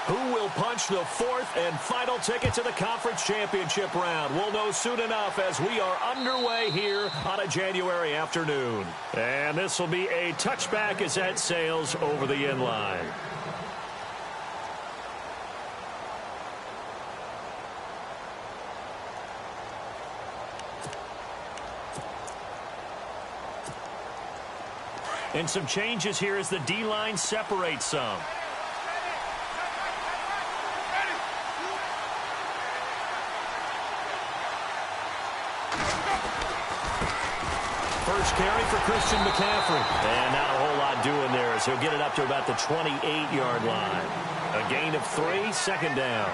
Who will punch the fourth and final ticket to the conference championship round? We'll know soon enough as we are underway here on a January afternoon. And this will be a touchback as that sails over the inline. And some changes here as the D-line separates some. First carry for Christian McCaffrey. And not a whole lot doing there as he'll get it up to about the 28-yard line. A gain of 3, second down.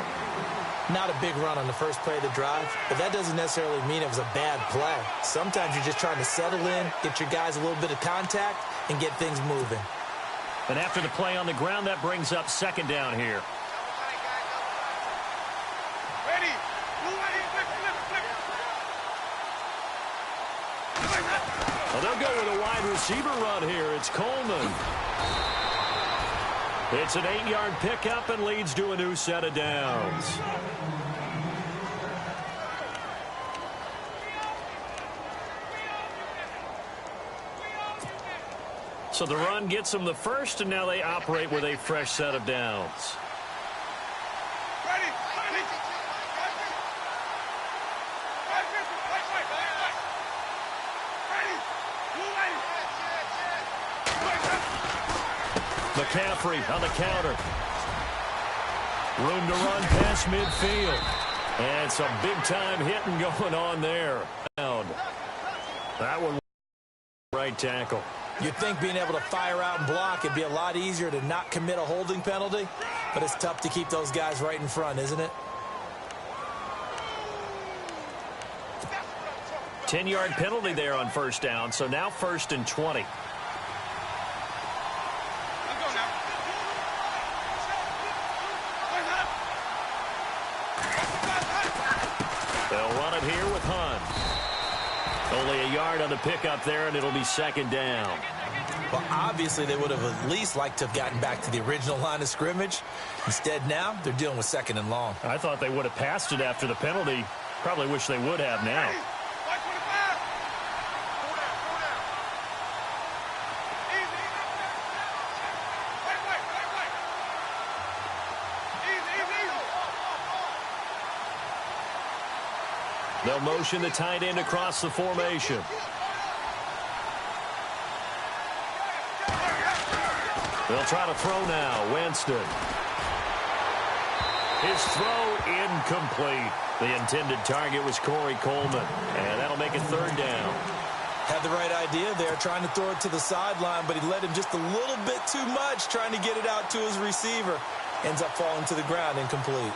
Not a big run on the first play of the drive, but that doesn't necessarily mean it was a bad play. Sometimes you're just trying to settle in, get your guys a little bit of contact, and get things moving. And after the play on the ground, that brings up second down here. Ready. Well, they'll go with a wide receiver run here. It's Coleman. It's an 8-yard pickup and leads to a new set of downs. So the run gets them the first, and now they operate with a fresh set of downs. McCaffrey on the counter. Room to run past midfield. And some big-time hitting going on there. That one right tackle. You'd think being able to fire out and block it'd be a lot easier to not commit a holding penalty, but it's tough to keep those guys right in front, isn't it? 10-yard penalty there on first down, so now 1st and 20. They'll run it here with Hunt. Only a yard on the pickup there, and it'll be second down. Well, obviously they would have at least liked to have gotten back to the original line of scrimmage. Instead, now they're dealing with second and long. I thought they would have passed it after the penalty. Probably wish they would have now. They'll motion the tight end across the formation. They'll try to throw now. Winston. His throw incomplete. The intended target was Corey Coleman. And that'll make it third down. Had the right idea there, trying to throw it to the sideline, but he led him just a little bit too much, trying to get it out to his receiver. Ends up falling to the ground, incomplete.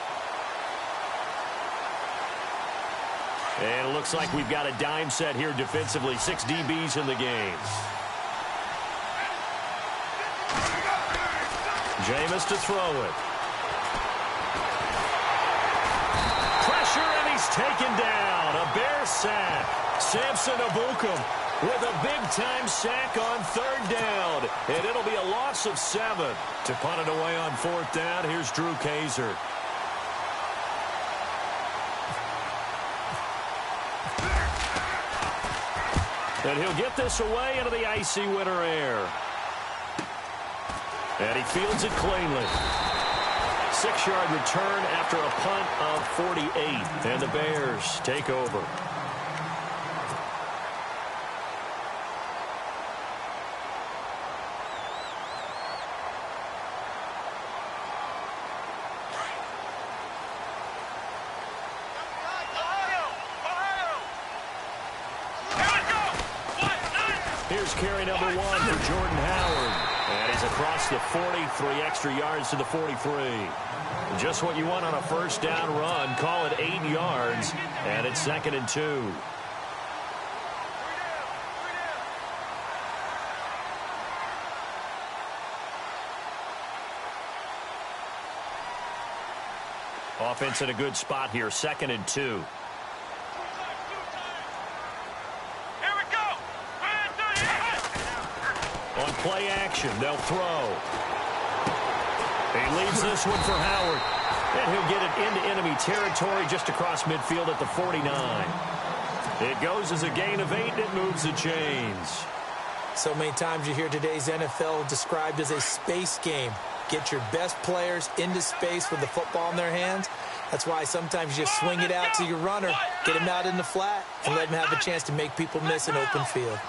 And it looks like we've got a dime set here defensively. 6 DBs in the game. Jameis to throw it. Pressure, and he's taken down. A Bear sack. Samson Ebukam with a big-time sack on third down. And it'll be a loss of 7. To punt it away on fourth down, here's Drew Kaiser. And he'll get this away into the icy winter air. And he fields it cleanly. 6-yard return after a punt of 48. And the Bears take over. Here's carry number 1 for Jordan Howard. And he's across the 40, 3 extra yards to the 43. Just what you want on a first down run. Call it 8 yards, and it's 2nd and 2. Offense in a good spot here, 2nd and 2. On play action, they'll throw. He leaves this one for Howard. And he'll get it into enemy territory just across midfield at the 49. It goes as a gain of 8, and it moves the chains. So many times you hear today's NFL described as a space game. Get your best players into space with the football in their hands. That's why sometimes you just swing it out to your runner, get him out in the flat, and let him have a chance to make people miss an open field.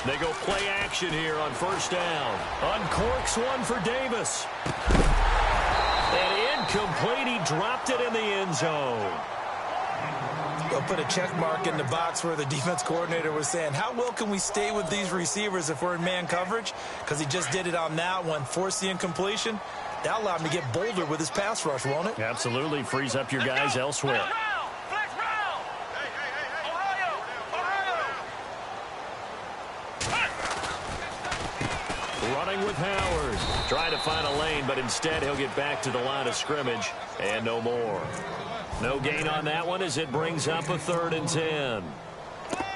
They go play action here on first down. Uncorks one for Davis. And incomplete. He dropped it in the end zone. They'll put a check mark in the box where the defense coordinator was saying, how well can we stay with these receivers if we're in man coverage? Because he just did it on that one, forced the incompletion. That'll allow him to get bolder with his pass rush, won't it? Absolutely. Frees up your guys elsewhere. Running with Howard. Trying to find a lane, but instead he'll get back to the line of scrimmage and no more. No gain on that one as it brings up a 3rd and 10.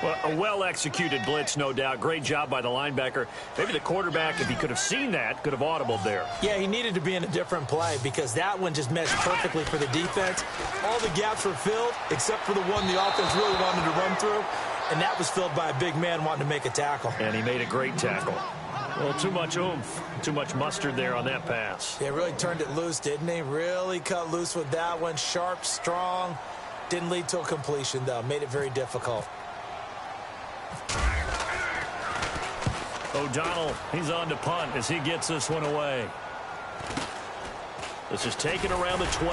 Well, a well-executed blitz, no doubt. Great job by the linebacker. Maybe the quarterback, if he could have seen that, could have audibled there. Yeah, he needed to be in a different play because that one just meshed perfectly for the defense. All the gaps were filled except for the one the offense really wanted to run through, and that was filled by a big man wanting to make a tackle. And he made a great tackle. Well, too much oomph, too much mustard there on that pass. Yeah, really turned it loose, didn't he? Really cut loose with that one. Sharp, strong. Didn't lead to a completion, though. Made it very difficult. O'Donnell, he's on to punt as he gets this one away. This is taken around the 12.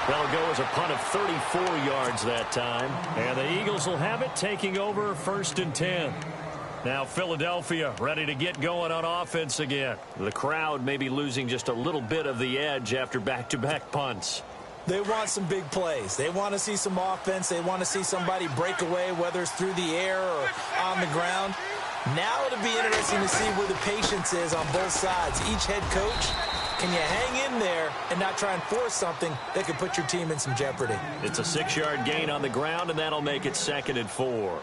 That'll go as a punt of 34 yards that time. And the Eagles will have it, taking over 1st and 10. Now Philadelphia ready to get going on offense again. The crowd may be losing just a little bit of the edge after back-to-back punts. They want some big plays. They want to see some offense. They want to see somebody break away, whether it's through the air or on the ground. Now it'll be interesting to see where the patience is on both sides. Each head coach, can you hang in there and not try and force something that could put your team in some jeopardy? It's a 6-yard gain on the ground, and that'll make it 2nd and 4.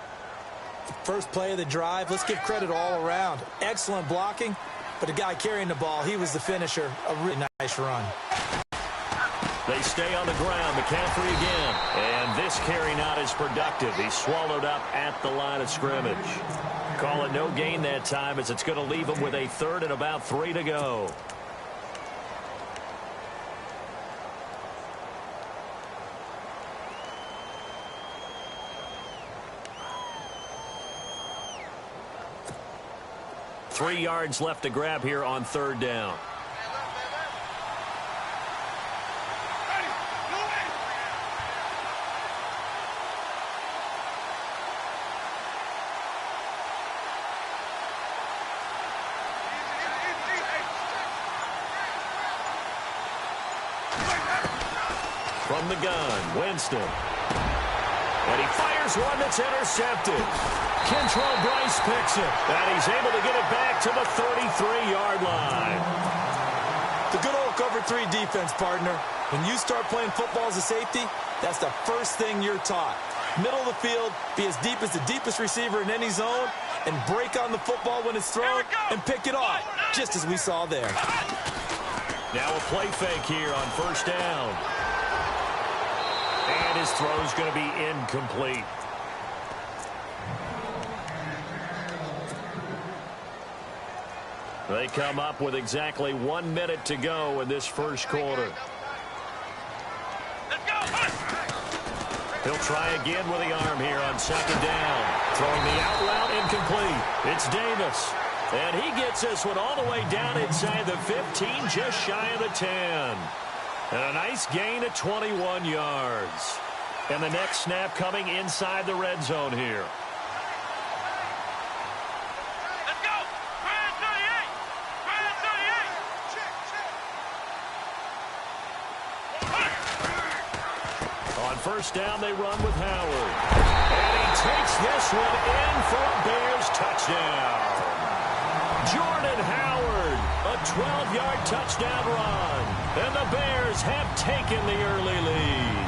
First play of the drive, let's give credit all around. Excellent blocking, but the guy carrying the ball, he was the finisher. A really nice run. They stay on the ground. McCaffrey again. And this carry not as productive. He's swallowed up at the line of scrimmage. Call it no gain that time as it's going to leave him with a 3rd and about 3 to go. Three yards left to grab here on 3rd down. From the gun, Winston. And he fires one that's intercepted. Kentrell Bryce picks it. And he's able to get it back to the 33-yard line. The good old cover 3 defense, partner. When you start playing football as a safety, that's the first thing you're taught. Middle of the field, be as deep as the deepest receiver in any zone, and break on the football when it's thrown and pick it off, just as we saw there. Now a play fake here on 1st down. And his throw's going to be incomplete. They come up with exactly 1 minute to go in this first quarter. He'll try again with the arm here on 2nd down. Throwing the out route incomplete. It's Davis. And he gets this one all the way down inside the 15, just shy of the 10. And a nice gain of 21 yards. And the next snap coming inside the red zone here. Let's go! Grand 38! Grand 38! On 1st down, they run with Howard. And he takes this one in for a Bears touchdown. Jordan Howard, a 12-yard touchdown run. And the Bears have taken the early lead.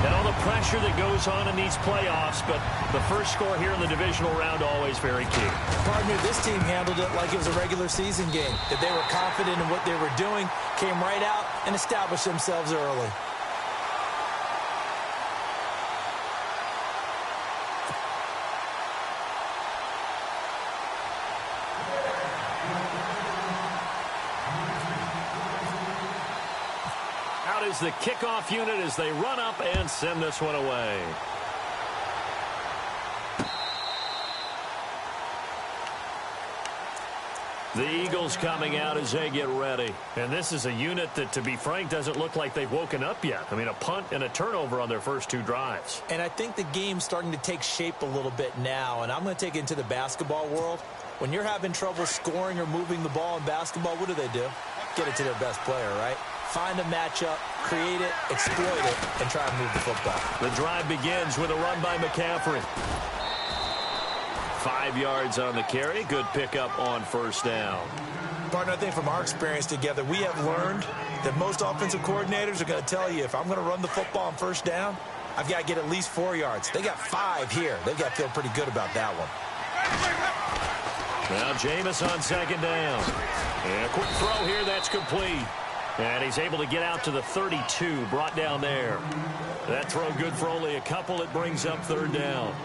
And all the pressure that goes on in these playoffs, but the first score here in the divisional round always very key. Partner, this team handled it like it was a regular season game. That they were confident in what they were doing, came right out and established themselves early. Is the kickoff unit as they run up and send this one away. The Eagles coming out as they get ready. And this is a unit that, to be frank, doesn't look like they've woken up yet. I mean, a punt and a turnover on their first two drives. And I think the game's starting to take shape a little bit now. And I'm going to take it into the basketball world. When you're having trouble scoring or moving the ball in basketball, what do? Get it to their best player, right? Find a matchup, create it, exploit it, and try and move the football. The drive begins with a run by McCaffrey. 5 yards on the carry. Good pickup on first down. Partner, I think from our experience together, we have learned that most offensive coordinators are going to tell you, if I'm going to run the football on first down, I've got to get at least 4 yards. They got 5 here. They've got to feel pretty good about that one. Now Jameis on second down. And a quick throw here, that's complete. And he's able to get out to the 32, brought down there. That throw good for only a couple. It brings up third down.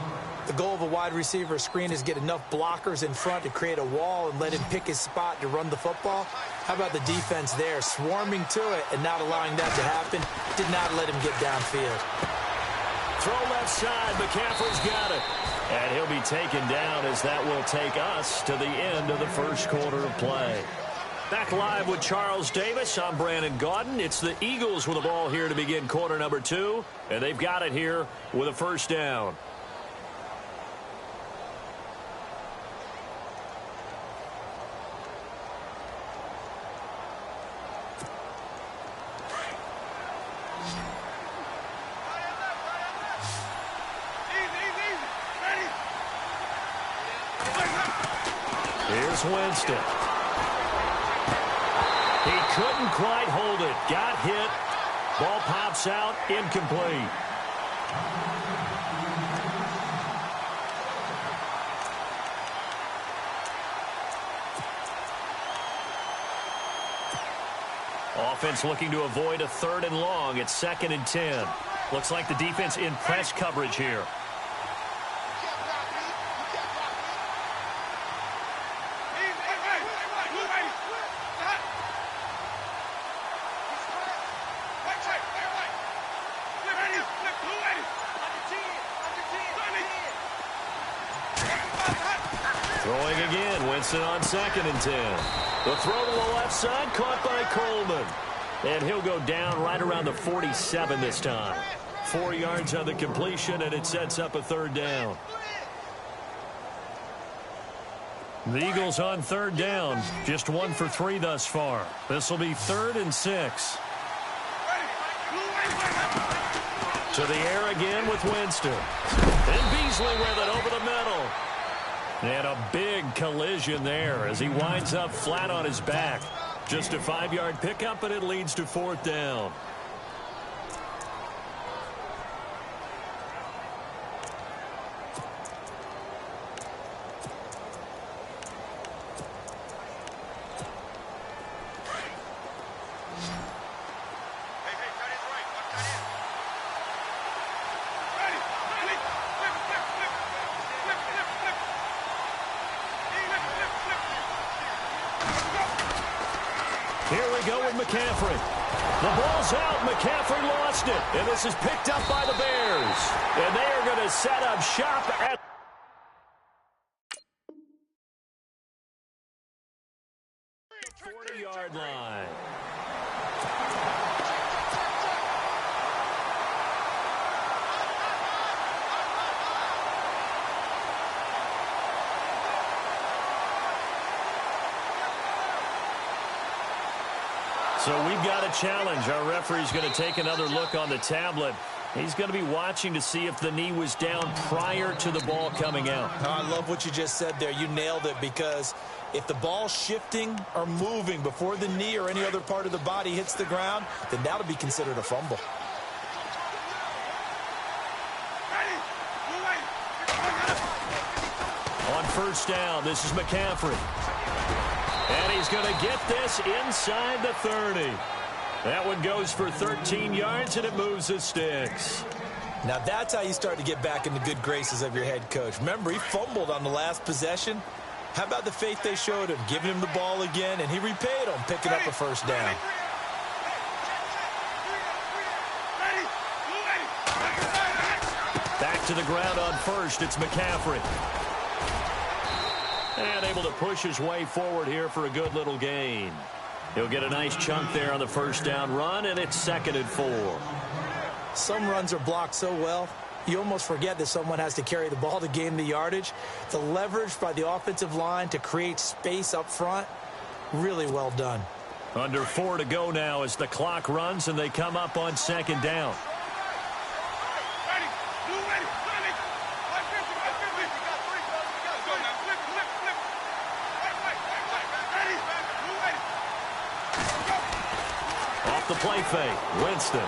The goal of a wide receiver screen is get enough blockers in front to create a wall and let him pick his spot to run the football. How about the defense there, swarming to it and not allowing that to happen? Did not let him get downfield. Throw left side. McCaffrey's got it. And he'll be taken down as that will take us to the end of the first quarter of play. Back live with Charles Davis. I'm Brandon Gaudin. It's the Eagles with the ball here to begin quarter number 2. And they've got it here with a first down. Here's Winston. He couldn't quite hold it. Got hit. Ball pops out. Incomplete. Offense looking to avoid a 3rd and long. It's 2nd and 10. Looks like the defense in press coverage here. Throwing again, Winston on 2nd and 10. The throw to the left side, caught by Coleman. And he'll go down right around the 47 this time. 4 yards on the completion, and it sets up a 3rd down. The Eagles on 3rd down, just 1 for 3 thus far. This will be 3rd and 6. To the air again with Winston. And Beasley with it over the middle. And a big collision there as he winds up flat on his back. Just a 5-yard pickup, and it leads to 4th down. Here we go with McCaffrey. The ball's out. McCaffrey lost it. And this is picked up by the Bears. And they are going to set up shop at the 40-yard line. So we've got a challenge. Our referee's going to take another look on the tablet. He's going to be watching to see if the knee was down prior to the ball coming out. Oh, I love what you just said there. You nailed it, because if the ball's shifting or moving before the knee or any other part of the body hits the ground, then that'll be considered a fumble. first down. This is McCaffrey. And he's going to get this inside the 30. That one goes for 13 yards, and it moves the sticks. Now that's how you start to get back in the good graces of your head coach. Remember, he fumbled on the last possession. How about the faith they showed him, giving him the ball again, and he repaid them, picking up a first down. Back to the ground on first. It's McCaffrey. And able to push his way forward here for a good little gain. He'll get a nice chunk there on the first down run, and it's 2nd and 4. Some runs are blocked so well, you almost forget that someone has to carry the ball to gain the yardage. The leverage by the offensive line to create space up front, really well done. Under 4 to go now as the clock runs, and they come up on 2nd down. Off the play fake, Winston.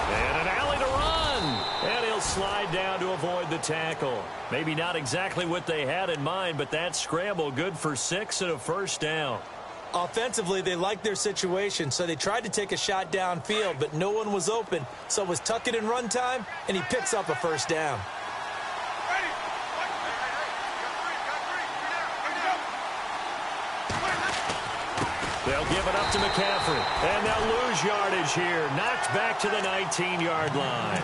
And an alley to run. And he'll slide down to avoid the tackle. Maybe not exactly what they had in mind, but that scramble good for 6 and a first down. Offensively, they liked their situation, so they tried to take a shot downfield, but no one was open. So it was tuck it and run time, and he picks up a first down. They'll give it up to McCaffrey. And they'll lose yardage here. Knocked back to the 19-yard line.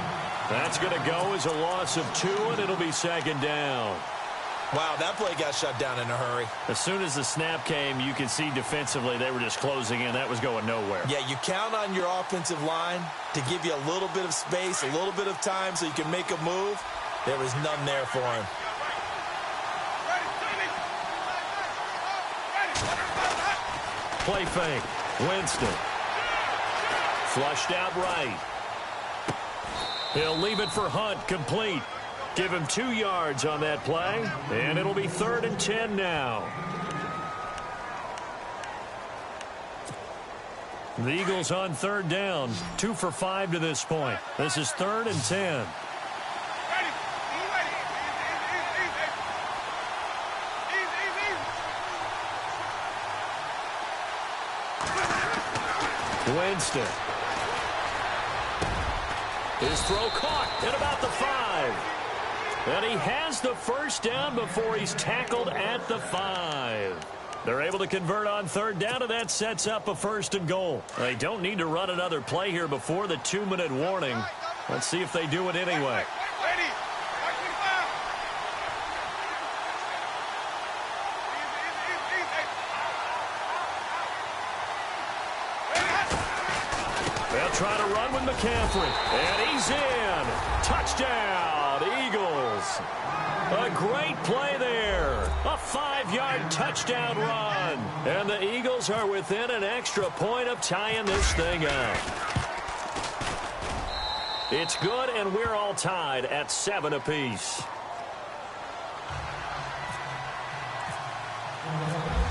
That's going to go as a loss of 2, and it'll be 2nd down. Wow, that play got shut down in a hurry. As soon as the snap came, you could see defensively they were just closing in. That was going nowhere. Yeah, you count on your offensive line to give you a little bit of space, a little bit of time so you can make a move. There was none there for him. Play fake. Winston. Flushed out right. He'll leave it for Hunt, complete. Give him 2 yards on that play, and it'll be 3rd and 10 now. The Eagles on 3rd down, 2 for 5 to this point. This is 3rd and 10. Winston. His throw caught at about the 5. And he has the first down before he's tackled at the 5. They're able to convert on 3rd down, and that sets up a 1st and goal. They don't need to run another play here before the 2-minute warning. Let's see if they do it anyway. They'll try to run with McCaffrey. And he's in. Touchdown, Eagles. A great play there. A 5-yard touchdown run. And the Eagles are within an extra point of tying this thing up. It's good, and we're all tied at 7 apiece.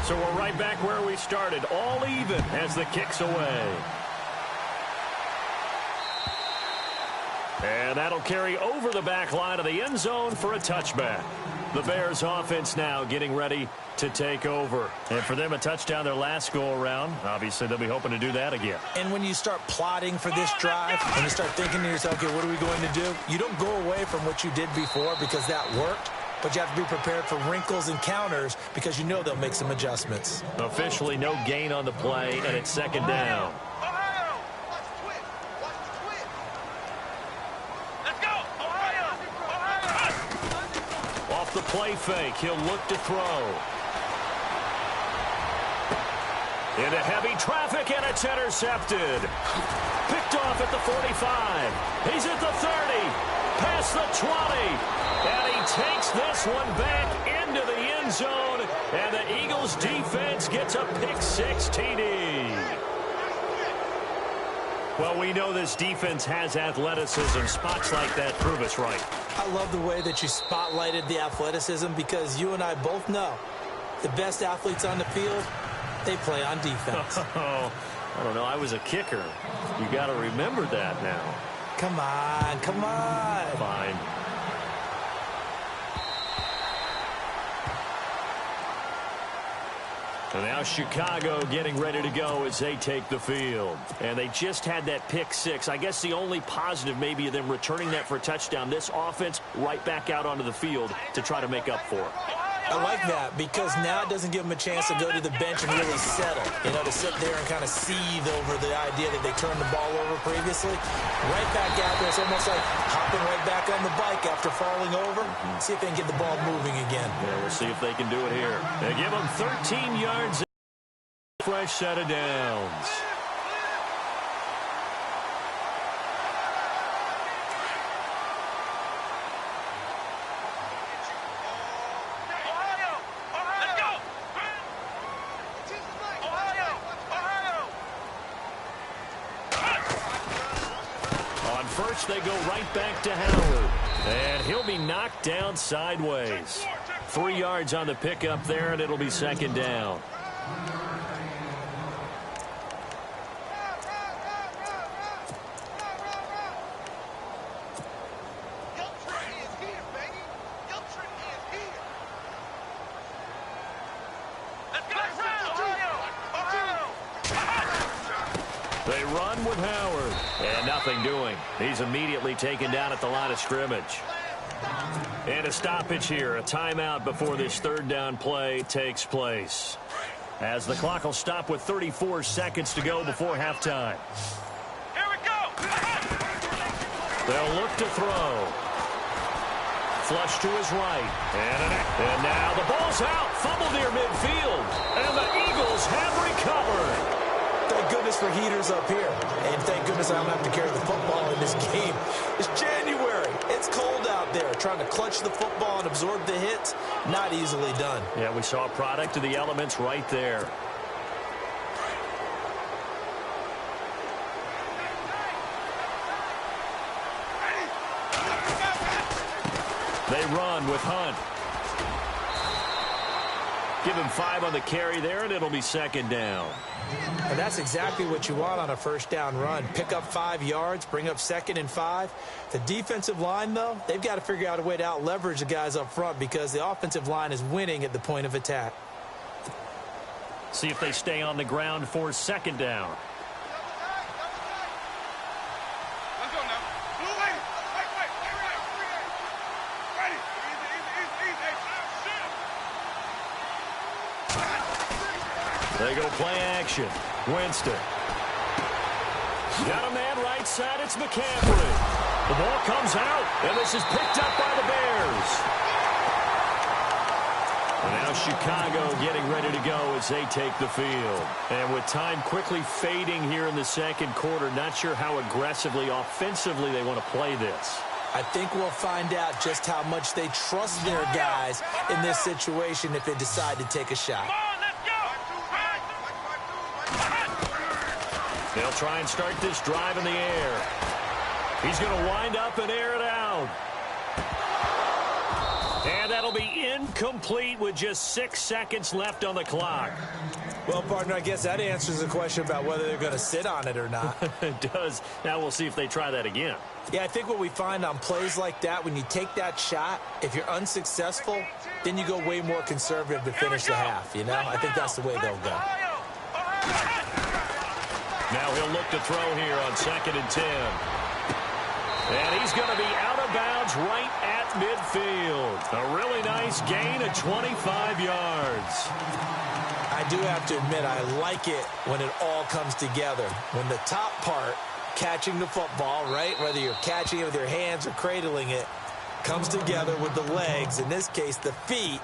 So we're right back where we started, all even as the kick's away. And that'll carry over the back line of the end zone for a touchback. The Bears offense now getting ready to take over. And for them, a touchdown their last go-around. Obviously, they'll be hoping to do that again. And when you start plotting for this drive, and you start thinking to yourself, okay, what are we going to do? You don't go away from what you did before because that worked. But you have to be prepared for wrinkles and counters because you know they'll make some adjustments. Officially no gain on the play, and it's 2nd down. Off the play fake, he'll look to throw. Into heavy traffic, and it's intercepted. Picked off at the 45. He's at the 30. Past the 20. And he takes this one back into the end zone. And the Eagles defense gets a pick-6 TD. Well, we know this defense has athleticism. Spots like that prove us right. I love the way that you spotlighted the athleticism because you and I both know the best athletes on the field, they play on defense. Oh, I don't know. I was a kicker. You got to remember that now. Come on, come on. Fine. And now Chicago getting ready to go as they take the field. And they just had that pick six. I guess the only positive maybe of them returning that for a touchdown. This offense right back out onto the field to try to make up for it. I like that because now it doesn't give them a chance to go to the bench and really settle. You know, to sit there and kind of seethe over the idea that they turned the ball over previously. Right back out there. It's almost like hopping right back on the bike after falling over. See if they can get the ball moving again. Yeah, we'll see if they can do it here. They give them 13 yards. Fresh set of downs. First, they go right back to Howard. And he'll be knocked down sideways. 3 yards on the pickup there, and it'll be second down. They run with Howard. And nothing doing. He's immediately taken down at the line of scrimmage. And a stoppage here. A timeout before this third down play takes place. As the clock will stop with 34 seconds to go before halftime. Here we go. They'll look to throw. Flush to his right. And now the ball's out. Fumble near midfield. And the Eagles have recovered. Thank goodness for heaters up here. And thank goodness I don't have to carry the football in this game. It's January. It's cold out there. Trying to clutch the football and absorb the hits, not easily done. Yeah, we saw a product of the elements right there. They run with Hunt. Give him 5 on the carry there, and it'll be second down. And that's exactly what you want on a first down run. Pick up 5 yards, bring up 2nd and 5. The defensive line, though, they've got to figure out a way to out-leverage the guys up front because the offensive line is winning at the point of attack. See if they stay on the ground for second down. Let's go now. Wait. Ready. Easy. They go play action. Winston. Got a man right side. It's McCaffrey. The ball comes out, and this is picked up by the Bears. And now Chicago getting ready to go as they take the field. And with time quickly fading here in the second quarter, not sure how aggressively, offensively they want to play this. I think we'll find out just how much they trust their guys in this situation if they decide to take a shot. They'll try and start this drive in the air. He's going to wind up and air it out. And that'll be incomplete with just 6 seconds left on the clock. Well, partner, I guess that answers the question about whether they're going to sit on it or not. It does. Now we'll see if they try that again. Yeah, I think what we find on plays like that, when you take that shot, if you're unsuccessful, then you go way more conservative to finish the half, you know? I think that's the way they'll go. Now he'll look to throw here on 2nd and 10. And he's going to be out of bounds right at midfield. A really nice gain of 25 yards. I do have to admit, I like it when it all comes together. When the top part, catching the football, right, whether you're catching it with your hands or cradling it, comes together with the legs, in this case the feet,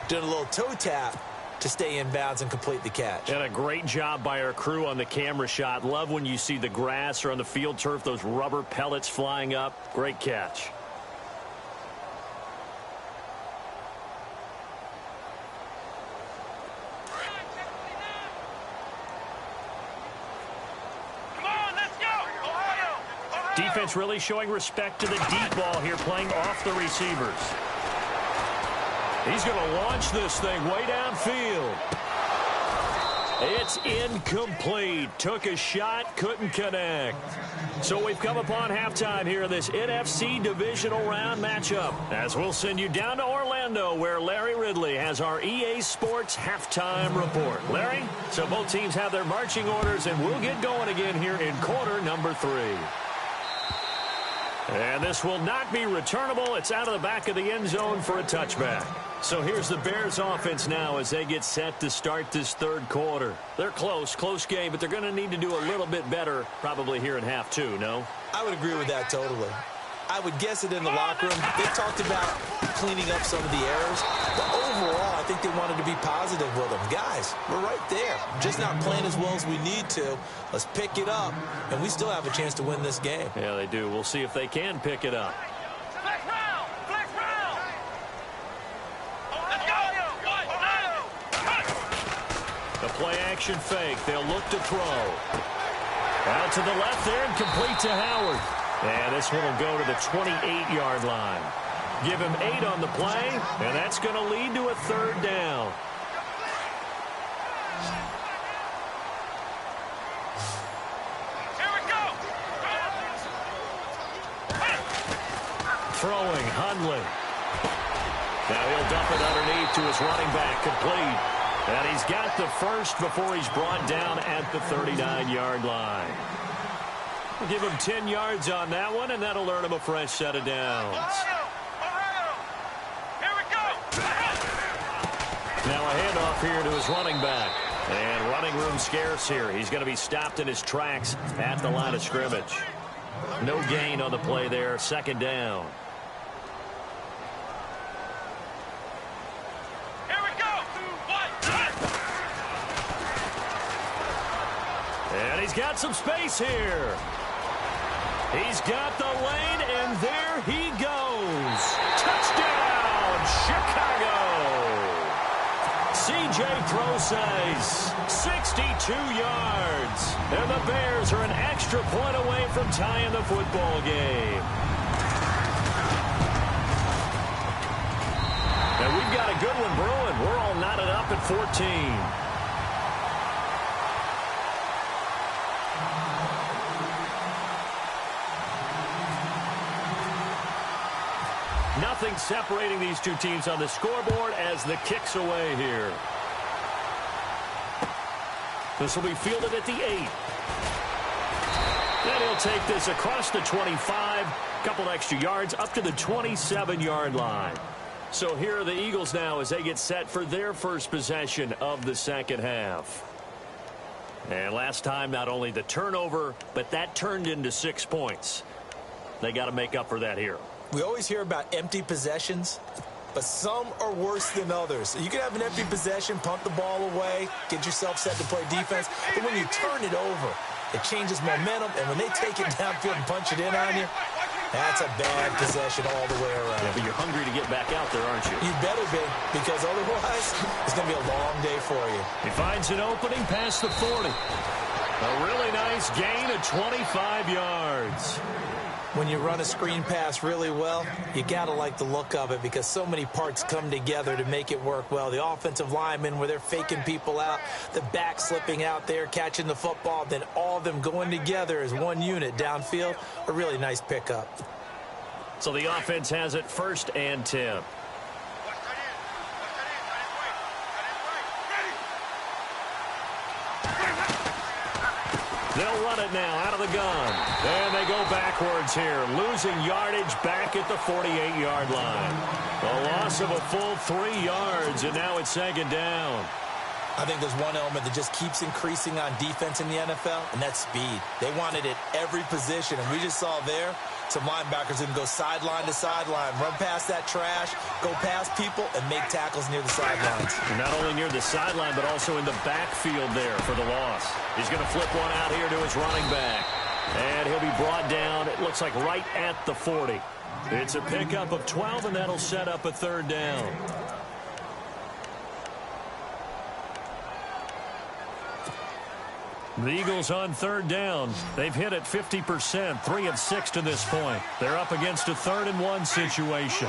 doing a little toe tap to stay in bounds and complete the catch. And a great job by our crew on the camera shot. Love when you see the grass or on the field turf, those rubber pellets flying up. Great catch. Come on, let's go. Ohio. Defense really showing respect to the deep ball here, playing off the receivers. He's going to launch this thing way downfield. It's incomplete. Took a shot, couldn't connect. So we've come upon halftime here in this NFC Divisional Round matchup, as we'll send you down to Orlando, where Larry Ridley has our EA Sports Halftime Report. Larry, so both teams have their marching orders, and we'll get going again here in quarter number 3. And this will not be returnable. It's out of the back of the end zone for a touchback. So here's the Bears offense now as they get set to start this third quarter. They're close game, but they're going to need to do a little bit better probably here in half 2, no? I would agree with that totally. I would guess it in the locker room. They talked about cleaning up some of the errors. But overall, I think they wanted to be positive with them. Guys, we're right there. Just not playing as well as we need to. Let's pick it up, and we still have a chance to win this game. Yeah, they do. We'll see if they can pick it up. Flex round! Flex round! Let's go! The play action fake. They'll look to throw. Out to the left there and complete to Howard. And this one will go to the 28-yard line. Give him 8 on the play, and that's going to lead to a third down. Here we go! Throwing, Hundley. Now he'll dump it underneath to his running back, complete. And he's got the first before he's brought down at the 39-yard line. We'll give him 10 yards on that one, and that'll earn him a fresh set of downs. Ohio! Here we go! Now a handoff here to his running back. And running room scarce here. He's going to be stopped in his tracks at the line of scrimmage. No gain on the play there. Second down. Here we go! And he's got some space here. He's got the lane, and there he goes. Touchdown, Chicago. C.J. Prosise, 62 yards. And the Bears are an extra point away from tying the football game. And we've got a good one brewing. We're all knotted up at 14. Nothing separating these two teams on the scoreboard as the kick's away here. This will be fielded at the 8. Then he'll take this across the 25, couple extra yards up to the 27-yard line. So here are the Eagles now as they get set for their first possession of the second half. And last time, not only the turnover, but that turned into 6 points. They got to make up for that here. We always hear about empty possessions, but some are worse than others. You can have an empty possession, punt the ball away, get yourself set to play defense, but when you turn it over, it changes momentum, and when they take it downfield and punch it in on you, that's a bad possession all the way around. Yeah, but you're hungry to get back out there, aren't you? You better be, because otherwise, it's going to be a long day for you. He finds an opening past the 40. A really nice gain of 25 yards. When you run a screen pass really well, you got to like the look of it because so many parts come together to make it work well. The offensive linemen, where they're faking people out, the back slipping out there, catching the football, then all of them going together as one unit downfield, a really nice pickup. So the offense has it 1st and 10. They'll run it now out of the gun. And they go backwards here, losing yardage back at the 48-yard line. A loss of a full 3 yards, and now it's second down. I think there's one element that just keeps increasing on defense in the NFL, and that's speed. They want it at every position, and we just saw there some linebackers who can go sideline to sideline, run past that trash, go past people, and make tackles near the sidelines. Not only near the sideline, but also in the backfield there for the loss. He's going to flip one out here to his running back. And he'll be brought down, it looks like right at the 40. It's a pickup of 12, and that'll set up a third down. The Eagles on third down. They've hit it 50%, 3 of 6 to this point. They're up against a 3rd and 1 situation.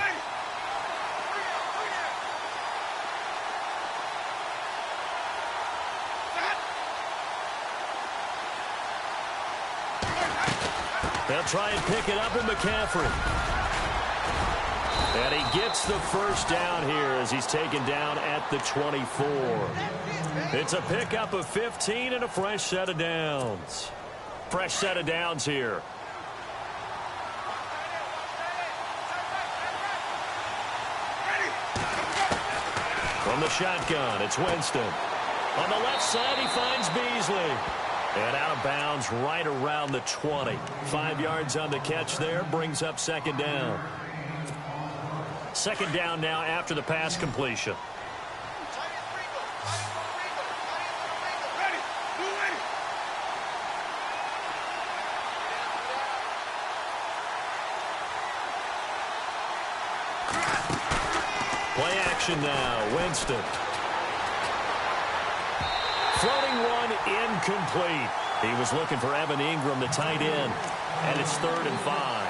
They'll try and pick it up with McCaffrey. And he gets the first down here as he's taken down at the 24. It's a pickup of 15 and a fresh set of downs. Fresh set of downs here. From the shotgun, it's Winston. On the left side, he finds Beasley. And out of bounds right around the 20. 5 yards on the catch there, brings up second down. Second down now after the pass completion. Play action now, Winston. Floating one, incomplete. He was looking for Evan Ingram, the tight end. And it's 3rd and 5.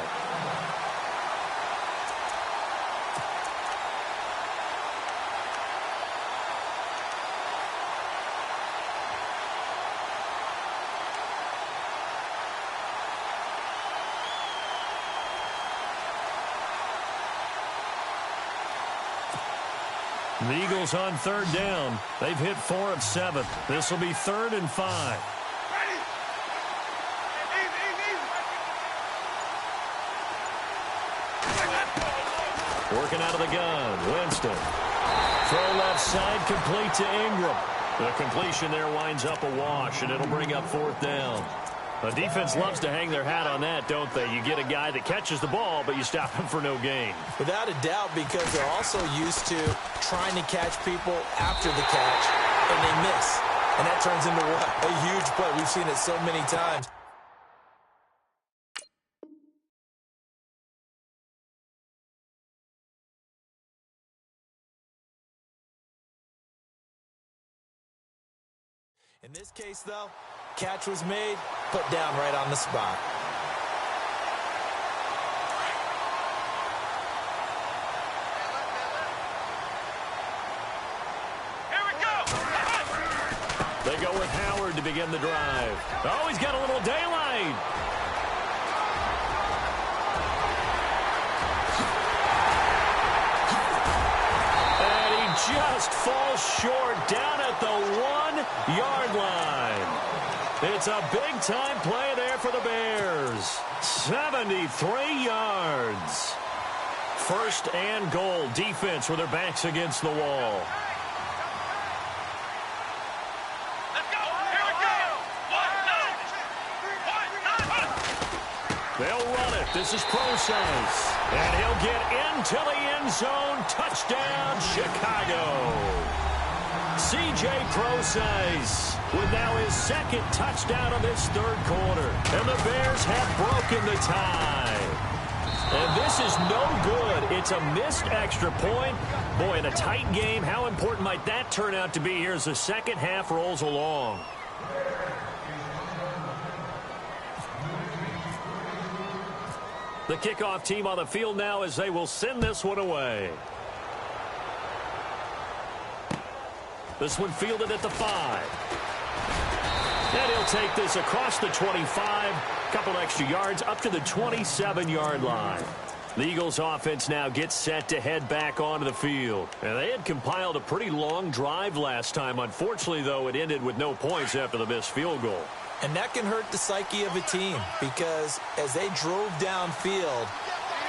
The Eagles on 3rd down. They've hit 4 of 7. This will be 3rd and 5. Working out of the gun, Winston. Throw left side, complete to Ingram. The completion there winds up a wash, and it'll bring up 4th down. The defense loves to hang their hat on that, don't they? You get a guy that catches the ball, but you stop him for no gain. Without a doubt, because they're also used to trying to catch people after the catch, and they miss. And that turns into what? A huge play. We've seen it so many times. In this case, though, catch was made, put down right on the spot. Here we go. They go with Howard to begin the drive. Oh, he's got a little daylight. And he just falls short down at the 1-yard line. It's a big-time play there for the Bears. 73 yards. 1st and goal. Defense with their backs against the wall. Let's go. Here we go. 1-9. They'll run it. This is Process. And he'll get into the end zone. Touchdown, Chicago. C.J. Process with now his 2nd touchdown of this 3rd quarter. And the Bears have broken the tie. And this is no good. It's a missed extra point. Boy, in a tight game, how important might that turn out to be here as the second half rolls along? The kickoff team on the field now as they will send this one away. This one fielded at the 5. And he'll take this across the 25. Couple extra yards up to the 27-yard line. The Eagles offense now gets set to head back onto the field. And they had compiled a pretty long drive last time. Unfortunately, though, it ended with no points after the missed field goal. And that can hurt the psyche of a team because as they drove downfield,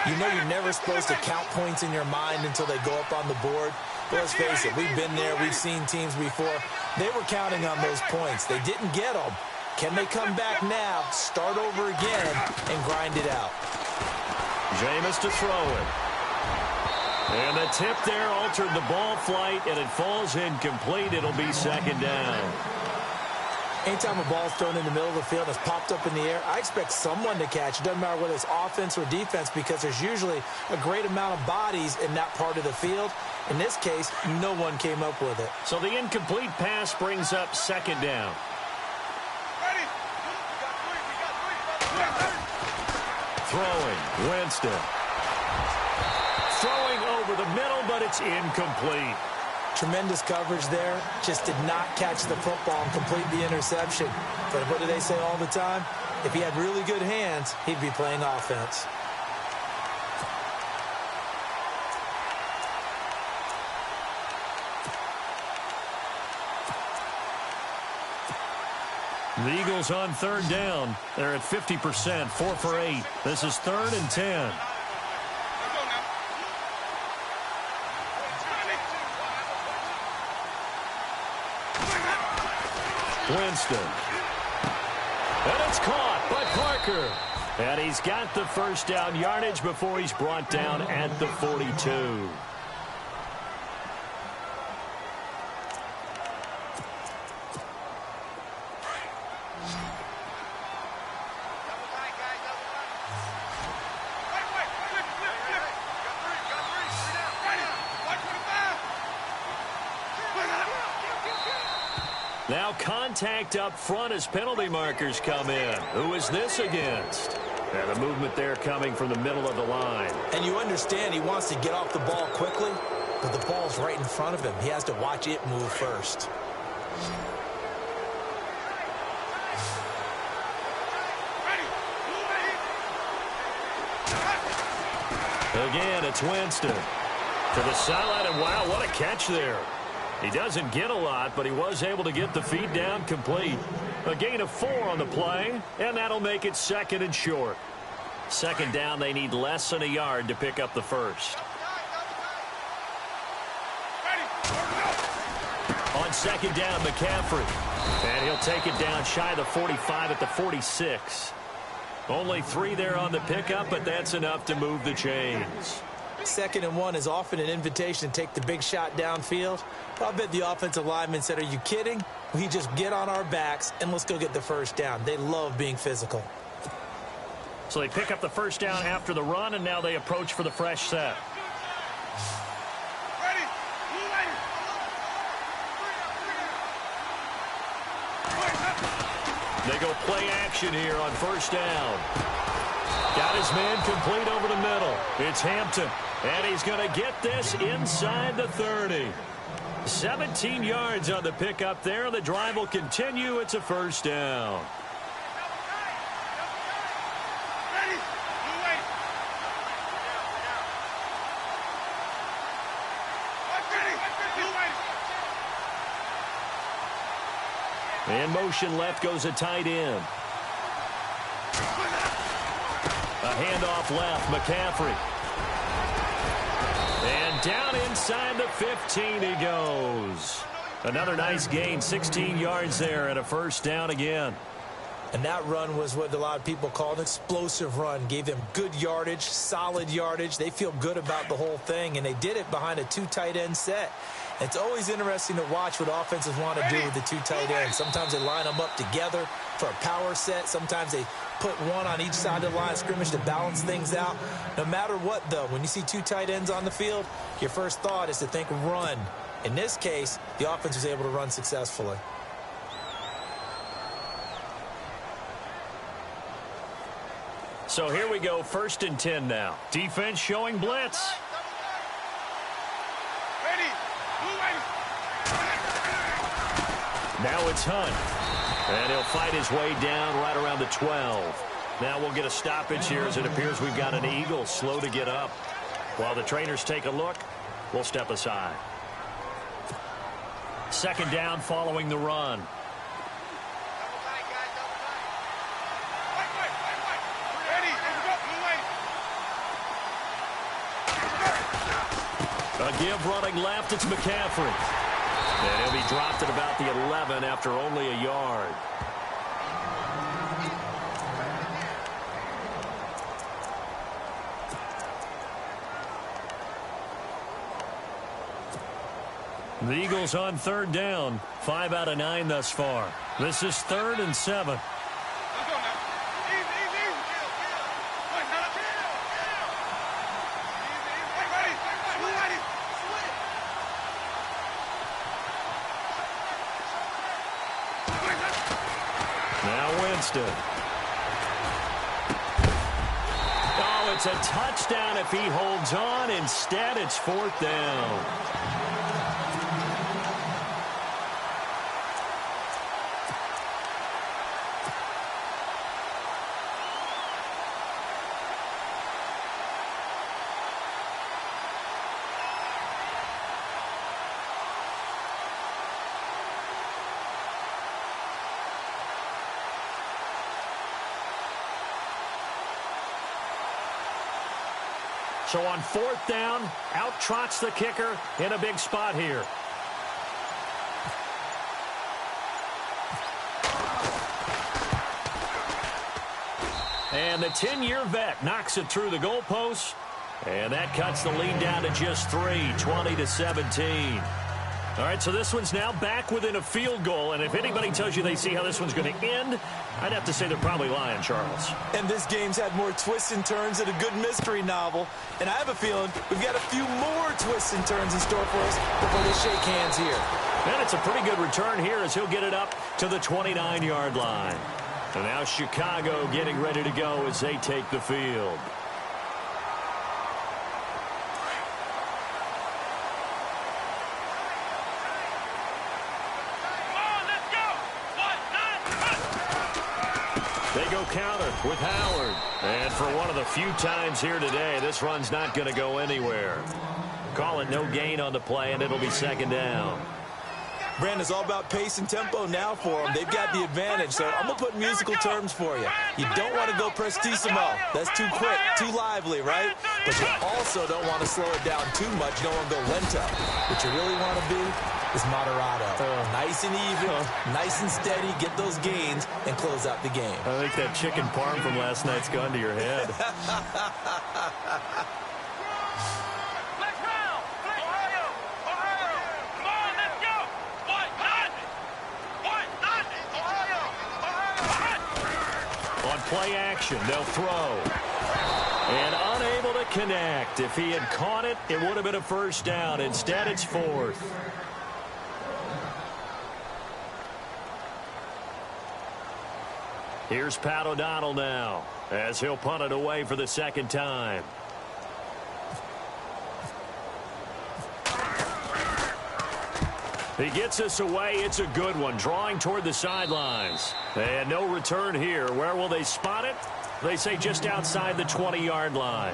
you know you're never supposed to count points in your mind until they go up on the board. But let's face it, we've been there. We've seen teams before. They were counting on those points. They didn't get them. Can they come back now, start over again, and grind it out? Jameis to throw it. And the tip there altered the ball flight, and it falls incomplete. It'll be 2nd down. Anytime a ball's thrown in the middle of the field and it's popped up in the air, I expect someone to catch. It doesn't matter whether it's offense or defense because there's usually a great amount of bodies in that part of the field. In this case, no one came up with it. So the incomplete pass brings up 2nd down. Throwing, Winston. Throwing over the middle, but it's incomplete. Tremendous coverage there. Just did not catch the football and complete the interception. But what do they say all the time? If he had really good hands, he'd be playing offense. The Eagles on third down. They're at 50%, 4 for 8. This is 3rd and 10. Winston. And it's caught by Parker. And he's got the first down yardage before he's brought down at the 42. Now contact up front as penalty markers come in. Who is this against? And the movement there coming from the middle of the line. And you understand he wants to get off the ball quickly, but the ball's right in front of him. He has to watch it move first. Again, it's Winston. To the sideline, and wow, what a catch there. He doesn't get a lot, but he was able to get the feed down complete. A gain of 4 on the play, and that'll make it 2nd and short. 2nd down, they need less than a yard to pick up the first. On 2nd down, McCaffrey. And he'll take it down shy of the 45 at the 46. Only 3 there on the pickup, but that's enough to move the chains. 2nd and 1 is often an invitation to take the big shot downfield. I bet the offensive lineman said, are you kidding? We just get on our backs and let's go get the first down. They love being physical. So they pick up the first down after the run, and now they approach for the fresh set. They go play action here on first down. Got his man complete over the middle. It's Hampton. And he's going to get this inside the 30. 17 yards on the pickup there. The drive will continue. It's a first down. In motion left goes a tight end. A handoff left, McCaffrey. And down inside the 15 he goes. Another nice gain, 16 yards there and a first down again. And that run was what a lot of people call an explosive run. Gave them good yardage, solid yardage. They feel good about the whole thing, and they did it behind a 2 tight end set. It's always interesting to watch what offenses want to do with the 2 tight ends. Sometimes they line them up together for a power set. Sometimes they put one on each side of the line of scrimmage to balance things out. No matter what, though, when you see 2 tight ends on the field, your first thought is to think run. In this case, the offense was able to run successfully. So here we go, 1st and 10 now. Defense showing blitz. Now it's Hunt. And he'll fight his way down right around the 12. Now we'll get a stoppage here as it appears we've got an Eagle slow to get up. While the trainers take a look, we'll step aside. 2nd down following the run. A give running left, it's McCaffrey. And he'll be dropped at about the 11 after only a yard. The Eagles on 3rd down. 5 out of 9 thus far. This is 3rd and 7. Oh, it's a touchdown if he holds on. Instead, it's 4th down. So on 4th down, out trots the kicker in a big spot here. And the 10-year vet knocks it through the goalposts. And that cuts the lead down to just 3, 20-17. All right, so this one's now back within a field goal. And if anybody tells you they see how this one's going to end, I'd have to say they're probably lying, Charles. And this game's had more twists and turns than a good mystery novel. And I have a feeling we've got a few more twists and turns in store for us before they shake hands here. And it's a pretty good return here as he'll get it up to the 29-yard line. And now Chicago getting ready to go as they take the field. They go counter with Howard. And for one of the few times here today, this run's not going to go anywhere. Call it no gain on the play, and it'll be 2nd down. Brandon's all about pace and tempo now for them. They've got the advantage, so I'm going to put musical terms for you. You don't want to go prestissimo. That's too quick, too lively, right? But you also don't want to slow it down too much. You don't want to go lento. What you really want to be is moderato. Nice and even, nice and steady, get those gains, and close out the game. I think that chicken parm from last night's gone to your head. Play action, they'll throw. And unable to connect. If he had caught it, it would have been a 1st down. Instead, it's 4th. Here's Pat O'Donnell now, as he'll punt it away for the 2nd time. He gets us away. It's a good one, drawing toward the sidelines. And no return here. Where will they spot it? They say just outside the 20-yard line.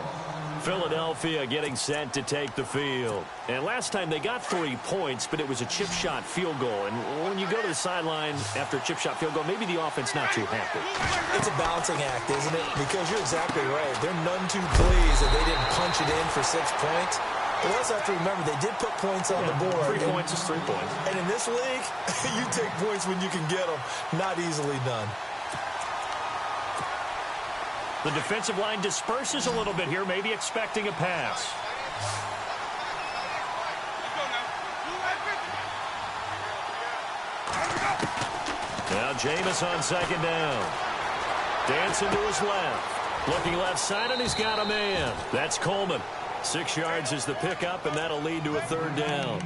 Philadelphia getting set to take the field. And last time they got 3 points, but it was a chip shot field goal. And when you go to the sideline after a chip shot field goal, maybe the offense not too happy. It's a balancing act, isn't it? Because you're exactly right. They're none too pleased that they didn't punch it in for 6 points. But also have to remember, they did put points on the board. 3 points is 3 points. And in this league, you take points when you can get them. Not easily done. The defensive line disperses a little bit here, maybe expecting a pass. Now Jameis on 2nd down. Dancing to his left. Looking left side, and he's got a man. That's Coleman. 6 yards is the pickup, and that'll lead to a 3rd down.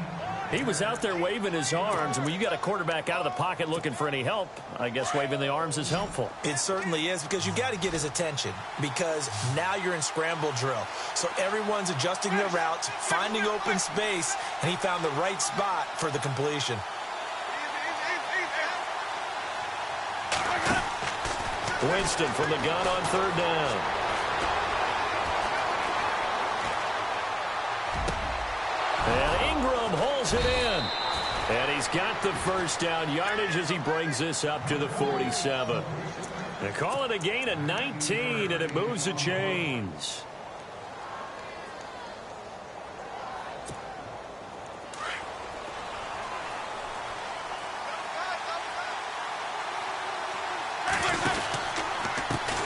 He was out there waving his arms, and when you got a quarterback out of the pocket looking for any help, I guess waving the arms is helpful. It certainly is, because you've got to get his attention, because now you're in scramble drill. So everyone's adjusting their routes, finding open space, and he found the right spot for the completion. Winston from the gun on 3rd down. And Ingram holds it in. And he's got the 1st down yardage as he brings this up to the 47. They call it a gain of 19, and it moves the chains.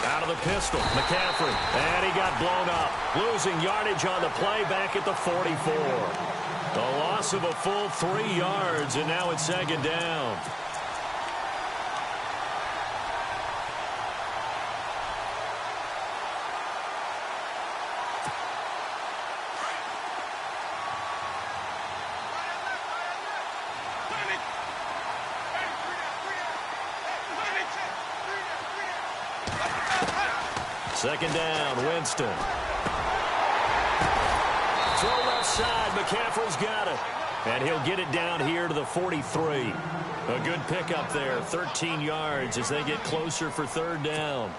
Out of the pistol, McCaffrey. And he got blown up. Losing yardage on the play back at the 44. A loss of a full 3 yards, and now it's 2nd down. Second down, Winston. Throw left side, McCaffrey's got it. And he'll get it down here to the 43. A good pickup there, 13 yards as they get closer for 3rd down.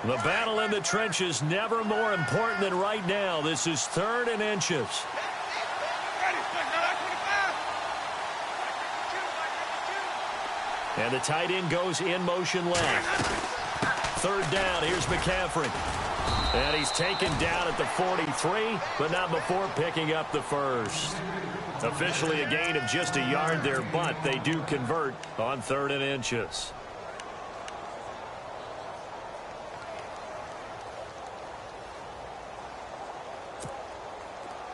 The battle in the trenches never more important than right now. This is 3rd and inches. And the tight end goes in motion left. 3rd down, here's McCaffrey. And he's taken down at the 43, but not before picking up the first. Officially a gain of just a yard there, but they do convert on 3rd and inches.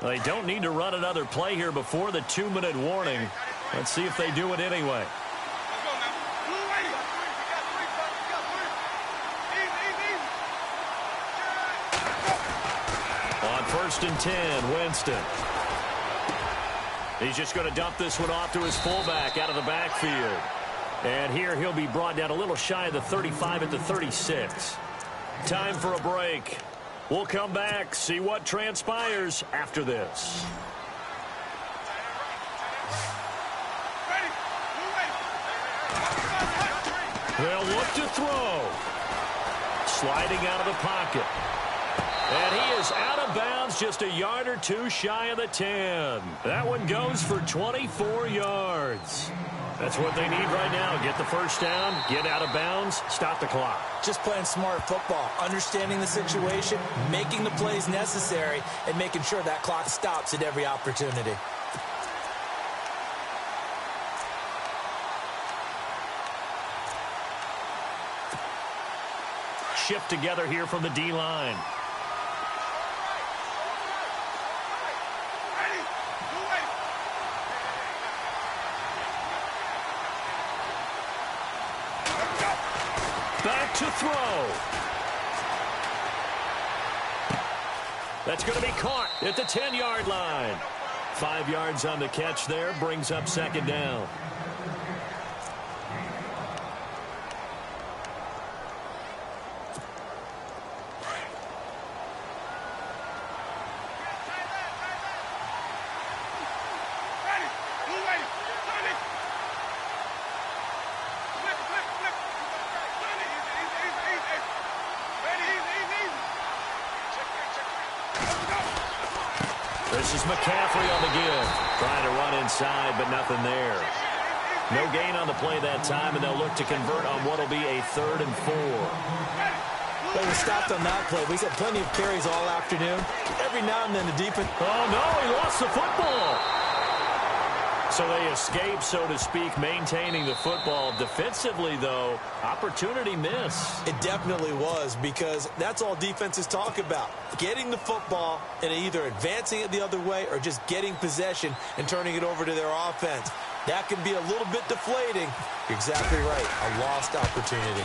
They don't need to run another play here before the 2-minute warning. Let's see if they do it anyway. On 1st and 10, Winston. He's just going to dump this one off to his fullback out of the backfield. And here he'll be brought down a little shy of the 35 at the 36. Time for a break. We'll come back, see what transpires after this. They'll look to throw. Sliding out of the pocket. And he is out of bounds just a yard or two shy of the 10. That one goes for 24 yards. That's what they need right now. Get the first down, get out of bounds, stop the clock. Just playing smart football, understanding the situation, making the plays necessary, and making sure that clock stops at every opportunity. Shift together here from the D-line. Back to throw. That's going to be caught at the 10-yard line. 5 yards on the catch there, brings up 2nd down. This is McCaffrey on the give. Trying to run inside, but nothing there. No gain on the play that time, and they'll look to convert on what will be a 3rd and 4. Well, we stopped on that play. We've had plenty of carries all afternoon. Every now and then the defense... Oh, no, he lost the football. So they escape, so to speak, maintaining the football. Defensively, though, opportunity miss. It definitely was, because that's all defenses talk about. Getting the football and either advancing it the other way or just getting possession and turning it over to their offense. That can be a little bit deflating. You're exactly right. A lost opportunity.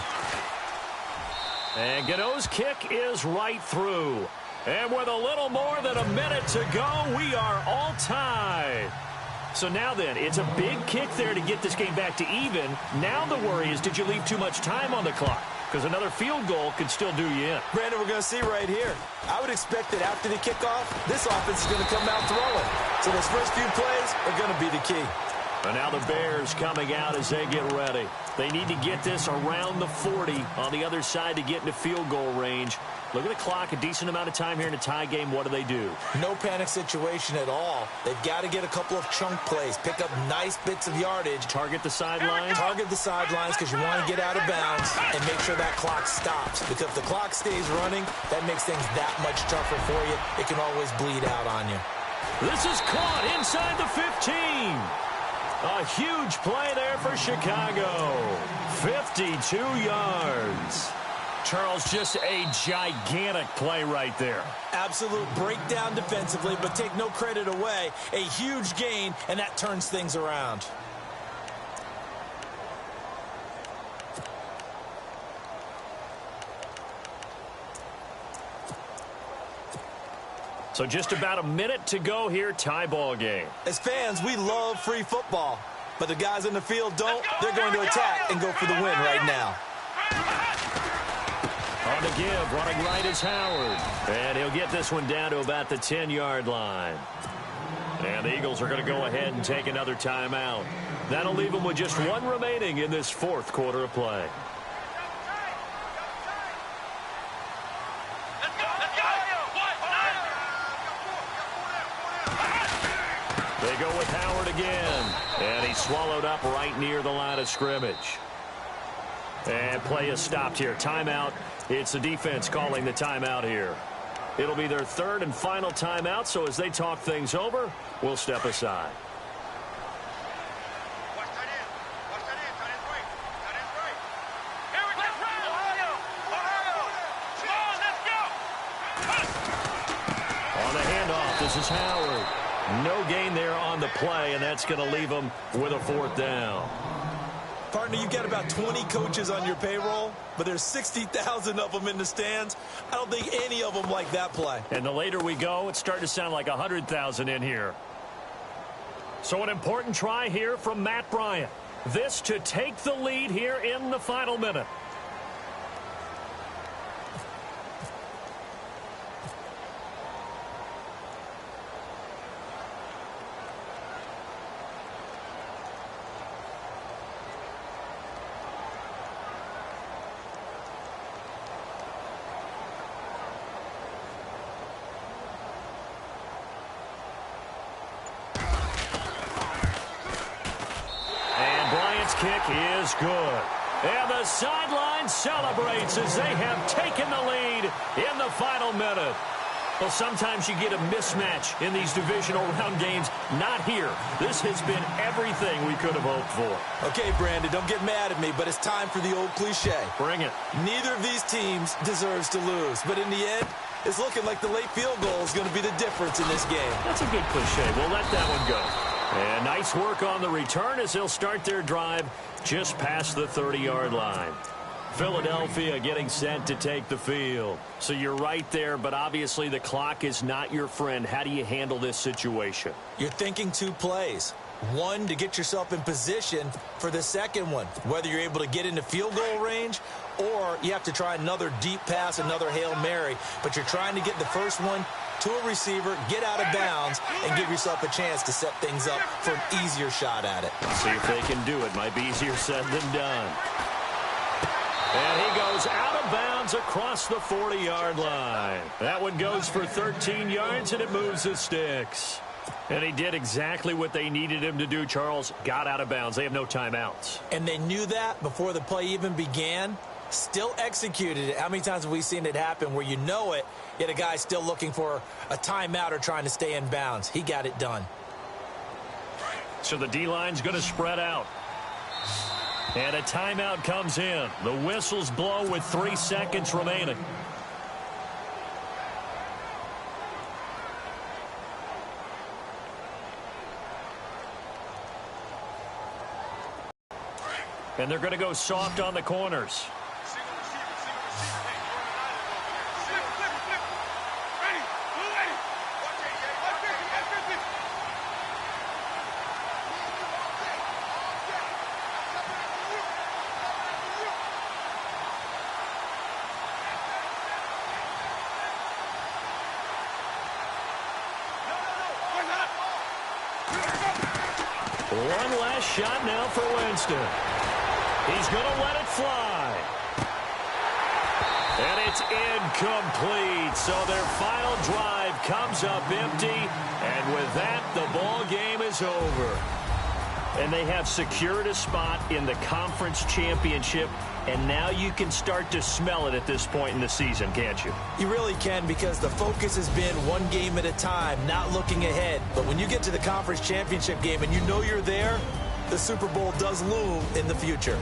And Gano's kick is right through. And with a little more than a minute to go, we are all tied. So now then, it's a big kick there to get this game back to even. Now the worry is, did you leave too much time on the clock? Because another field goal could still do you in. Brandon, we're going to see right here. I would expect that after the kickoff, this offense is going to come out throwing. So those first few plays are going to be the key. And now the Bears coming out as they get ready. They need to get this around the 40 on the other side to get into field goal range. Look at the clock, a decent amount of time here in a tie game. What do? No panic situation at all. They've got to get a couple of chunk plays, pick up nice bits of yardage. Target the sidelines? Target the sidelines because you want to get out of bounds and make sure that clock stops. Because if the clock stays running, that makes things that much tougher for you. It can always bleed out on you. This is caught inside the 15. A huge play there for Chicago. 52 yards. Charles, just a gigantic play right there. Absolute breakdown defensively, but take no credit away. A huge gain, and that turns things around. So just about a minute to go here, tie ball game. As fans, we love free football, but the guys in the field don't. They're going to attack and go for the win right now. On the give, running right is Howard. And he'll get this one down to about the 10-yard line. And the Eagles are going to go ahead and take another timeout. That'll leave them with just one remaining in this fourth quarter of play. They go with Howard again. And he's swallowed up right near the line of scrimmage. And play is stopped here. Timeout. It's the defense calling the timeout here. It'll be their third and final timeout, so as they talk things over, we'll step aside. On the handoff, this is Howard. No gain there on the play, and that's going to leave them with a fourth down. Partner, you've got about 20 coaches on your payroll, but there's 60,000 of them in the stands. I don't think any of them like that play. And the later we go, it's starting to sound like 100,000 in here. So an important try here from Matt Bryant. This to take the lead here in the final minute. Kick is good. And the sideline celebrates as they have taken the lead in the final minute. Well, sometimes you get a mismatch in these divisional round games. Not here. This has been everything we could have hoped for. Okay, Brandon, don't get mad at me, but it's time for the old cliche. Bring it. Neither of these teams deserves to lose, but in the end, it's looking like the late field goal is going to be the difference in this game. That's a good cliche. We'll let that one go. And nice work on the return as they'll start their drive just past the 30-yard line. Philadelphia getting set to take the field. So you're right there, but obviously the clock is not your friend. How do you handle this situation? You're thinking two plays. One, to get yourself in position for the second one, whether you're able to get into field goal range or you have to try another deep pass, another Hail Mary. But you're trying to get the first one to a receiver, get out of bounds, and give yourself a chance to set things up for an easier shot at it. See if they can do it. Might be easier said than done. And he goes out of bounds across the 40-yard line. That one goes for 13 yards, and it moves the sticks. And he did exactly what they needed him to do, Charles. Got out of bounds. They have no timeouts. And they knew that before the play even began. Still executed it. How many times have we seen it happen where you know it, yet a guy's still looking for a timeout or trying to stay in bounds? He got it done. So the D-line's going to spread out. And a timeout comes in. The whistles blow with 3 seconds remaining. And they're going to go soft on the corners. One last shot now for Winston. He's going to let it fly. And it's incomplete. So their final drive comes up empty. And with that, the ball game is over. And they have secured a spot in the conference championship. And now you can start to smell it at this point in the season, can't you? You really can, because the focus has been one game at a time, not looking ahead. But when you get to the conference championship game and you know you're there, the Super Bowl does loom in the future.